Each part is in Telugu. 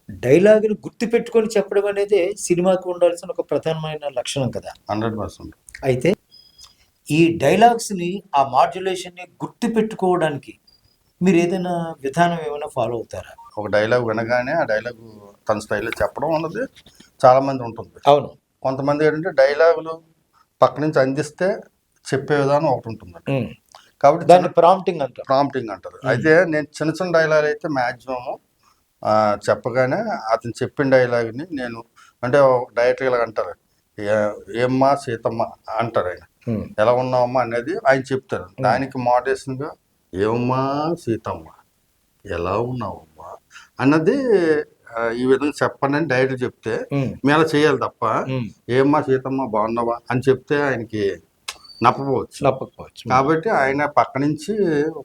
డైలాగులు గుర్తుపెట్టుకొని చెప్పడం అనేది సినిమాకు ఉండాల్సిన ఒక ప్రధానమైన లక్షణం కదా. 100%. అయితే ఈ డైలాగ్స్ని ఆ మాడ్యులేషన్ని గుర్తుపెట్టుకోవడానికి మీరు ఏదైనా విధానం ఏమైనా ఫాలో అవుతారా? ఒక డైలాగ్ వినగానే ఆ డైలాగ్ తన స్టైల్లో చెప్పడం అన్నది చాలామంది ఉంటుంది. అవును. కొంతమంది ఏంటంటే డైలాగులు పక్క నుంచి అందిస్తే చెప్పే విధానం ఒకటి ఉంటుంది. కాబట్టి దాన్ని ప్రాంప్టింగ్ అంటారు. అయితే నేను చిన్న చిన్న డైలాగ్ అయితే మ్యాక్సిమము చెప్పగానే అతను చెప్పిన డైలాగ్ని నేను అంటే డైరెక్ట్గా ఇలా అంటారు, ఏమ్మా సీతమ్మ అంటారు ఆయన, ఎలా ఉన్నావమ్మా అనేది ఆయన చెప్తారు. దానికి మోడరేషన్గా ఏమమ్మా సీతమ్మ ఎలా ఉన్నావమ్మా అన్నది ఈ విధంగా చెప్పండి అని డైరెక్ట్ చెప్తే మేము అలా చేయాలి తప్ప ఏమ్మా సీతమ్మ బాగున్నావా అని చెప్తే ఆయనకి నప్పకపోవచ్చు. కాబట్టి ఆయన పక్క నుంచి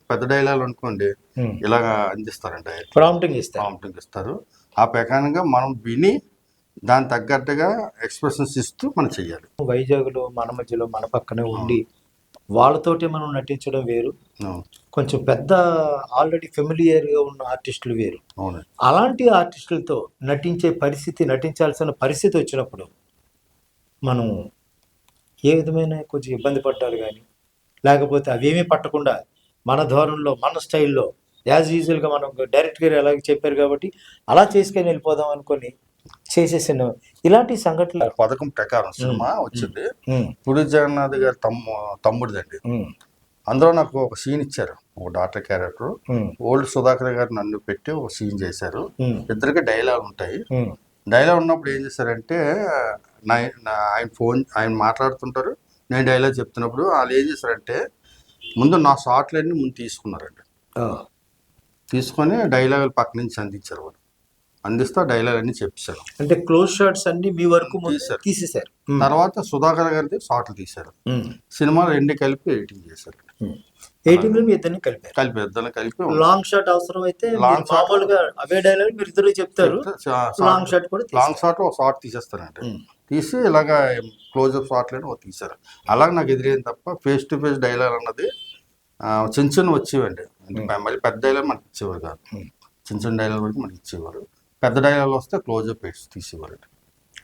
పెద్ద డైలాగ్ అనుకోండి ఇలాగ అందిస్తారండి, ప్రాంప్టింగ్ ఇస్తారు. ఆ ప్రకారంగా మనం విని దాని తగ్గట్టుగా ఎక్స్ప్రెషన్స్ ఇస్తూ మనం చెయ్యాలి. వైజాగ్లో మన మధ్యలో మన పక్కనే ఉండి వాళ్ళతోటి మనం నటించడం వేరు, కొంచెం పెద్ద ఆల్రెడీ ఫెమిలియర్గా ఉన్న ఆర్టిస్టులు వేరు. అలాంటి ఆర్టిస్టులతో నటించాల్సిన పరిస్థితి వచ్చినప్పుడు మనం ఏ విధమైన కొంచెం ఇబ్బంది పడ్డారు కానీ, లేకపోతే అవేమీ పట్టకుండా మన ధోరణిలో మన స్టైల్లో యాజ్ యూజువల్గా మనం డైరెక్ట్గా అలాగే చెప్పారు కాబట్టి అలా చేసుకొని వెళ్ళిపోదాం అనుకొని చేసేసిన ఇలాంటి సంఘటనలు. పథకం ప్రకారం సినిమా వచ్చింది పురి జగన్నాథ్ గారి తమ్ముడిదండి. అందులో నాకు ఒక సీన్ ఇచ్చారు, ఒక డాక్టర్ క్యారెక్టర్. ఓల్డ్ సుధాకర్ గారు నన్ను పెట్టి ఒక సీన్ చేశారు. ఇద్దరికి డైలాగ్ ఉంటాయి. డైలాగ్ ఉన్నప్పుడు ఏం చేశారంటే ఆయన మాట్లాడుతుంటారు, నేను డైలాగ్ చెప్తున్నప్పుడు వాళ్ళు ఏం చేశారంటే ముందు నా షార్ట్లన్నీ ముందు తీసుకున్నారండి. తీసుకొని డైలాగులు పక్క నుంచి అందించారు. వాళ్ళు అందిస్తా డైలాగ్ అన్ని చెప్పేశారు. అంటే క్లోజ్ షాట్స్ అన్ని మీ వరకు తీసేశారు. తర్వాత సుధాకర్ గారిది షార్ట్లు తీశారు. సినిమాలు రెండు కలిపి ఎడిటింగ్ చేశారు. ఇద్దరిని కలిపి లాంగ్ షాట్ అవసరం అయితే మామూలుగా అవే డైలాగ్ మీరు ఇద్దరు చెప్తారు. లాంగ్ షాట్ ఒక షార్ట్ తీసేస్తారండి. తీసి ఇలాగా క్లోజ్అప్ షాట్లని ఒక తీశారు. అలాగే నాకు ఎదురైంది తప్ప ఫేస్ టు ఫేస్ డైలాగ్ అన్నది చిన్న చిన్న వచ్చేవండి. మళ్ళీ పెద్ద డైలాగ్ మనకి ఇచ్చేవారు కాదు, చిన్న చిన్న డైలాగ్ వరకు మనకి ఇచ్చేవారు. పెద్ద డైలాగ్ వస్తే క్లోజ్అప్ తీసేవారు.